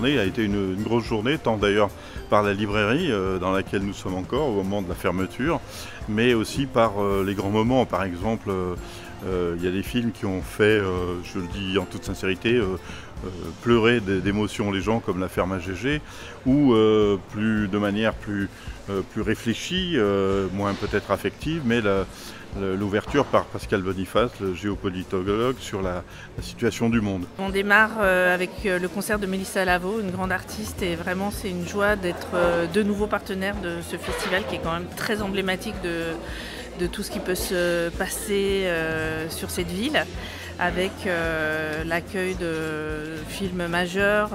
journée a été une grosse journée, tant d'ailleurs par la librairie dans laquelle nous sommes encore au moment de la fermeture, mais aussi par les grands moments. Par exemple, il y a des films qui ont fait, je le dis en toute sincérité, pleurer d'émotion les gens, comme La Ferme à Gégé, ou de manière plus réfléchie, moins peut-être affective, mais l'ouverture par Pascal Boniface, le géopolitologue, sur la situation du monde. On démarre avec le concert de Mélissa Lavo, une grande artiste, et vraiment c'est une joie d'être de nouveau partenaire de ce festival qui est quand même très emblématique de tout ce qui peut se passer sur cette ville, avec l'accueil de films majeurs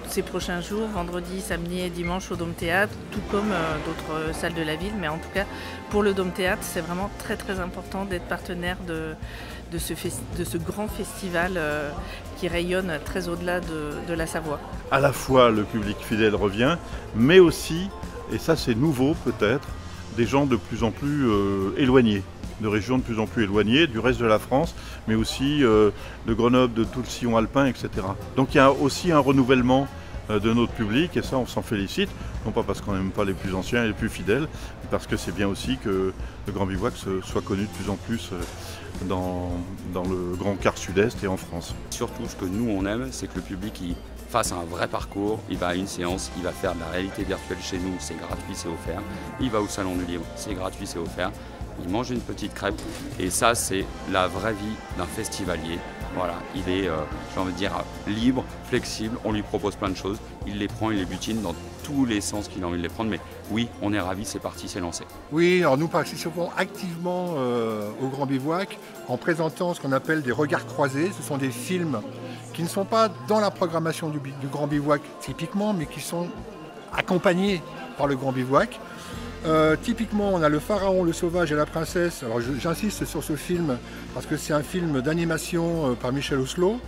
ces prochains jours, vendredi, samedi et dimanche au Dôme Théâtre, tout comme d'autres salles de la ville. Mais en tout cas, pour le Dôme Théâtre, c'est vraiment très très important d'être partenaire de ce grand festival qui rayonne très au-delà de la Savoie. À la fois le public fidèle revient, mais aussi, et ça c'est nouveau peut-être, des gens de plus en plus éloignés, de régions de plus en plus éloignées du reste de la France, mais aussi de Grenoble, de tout le sillon alpin, etc. Donc il y a aussi un renouvellement de notre public, et ça on s'en félicite, non pas parce qu'on n'aime pas les plus anciens et les plus fidèles, mais parce que c'est bien aussi que le Grand Bivouac soit connu de plus en plus dans le grand quart sud-est et en France. Surtout ce que nous on aime, c'est que le public fasse un vrai parcours, il va à une séance, il va faire de la réalité virtuelle chez nous, c'est gratuit, c'est offert, il va au salon du livre, c'est gratuit, c'est offert, il mange une petite crêpe, et ça c'est la vraie vie d'un festivalier. Voilà, il est, j'ai envie de dire, libre, flexible, on lui propose plein de choses, il les prend, il les butine dans tous les sens qu'il a envie de les prendre, mais oui, on est ravis, c'est parti, c'est lancé. Oui, alors nous participons activement au Grand Bivouac en présentant ce qu'on appelle des regards croisés. Ce sont des films qui ne sont pas dans la programmation du Grand Bivouac typiquement, mais qui sont accompagnés par le Grand Bivouac. Typiquement, on a Le Pharaon, le Sauvage et la Princesse. Alors j'insiste sur ce film parce que c'est un film d'animation par Michel Oslo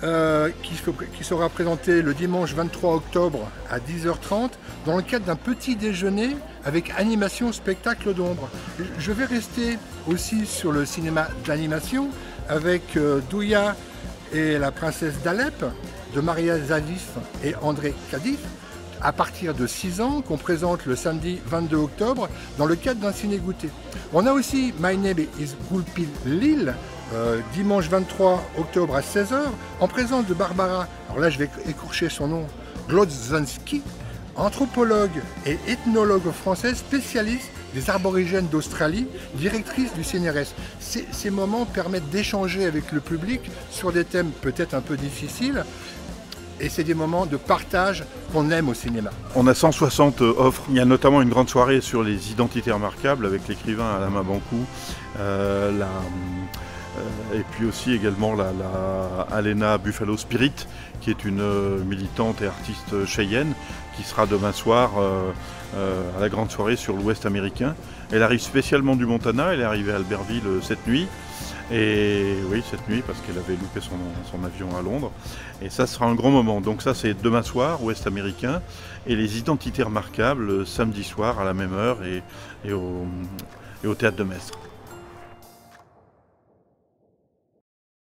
qui sera présenté le dimanche 23 octobre à 10h30 dans le cadre d'un petit déjeuner avec animation spectacle d'ombre. Je vais rester aussi sur le cinéma d'animation avec Douya et la Princesse d'Alep de Maria Zadif et André Kadif, à partir de 6 ans, qu'on présente le samedi 22 octobre dans le cadre d'un ciné-goûter. On a aussi My Name is Gulpil Lille, dimanche 23 octobre à 16h, en présence de Barbara, alors là je vais écorcher son nom, Glodzanski, anthropologue et ethnologue française spécialiste des aborigènes d'Australie, directrice du CNRS. Ces moments permettent d'échanger avec le public sur des thèmes peut-être un peu difficiles, et c'est des moments de partage qu'on aime au cinéma. On a 160 offres. Il y a notamment une grande soirée sur les identités remarquables avec l'écrivain Alama Bankou, et puis aussi également la Alena Buffalo Spirit, qui est une militante et artiste cheyenne, qui sera demain soir à la grande soirée sur l'Ouest américain. Elle arrive spécialement du Montana, elle est arrivée à Albertville cette nuit. Et oui, cette nuit, parce qu'elle avait loupé son avion à Londres. Et ça sera un grand moment. Donc ça, c'est demain soir, Ouest américain. Et les identités remarquables, samedi soir à la même heure et au Théâtre de Mestre.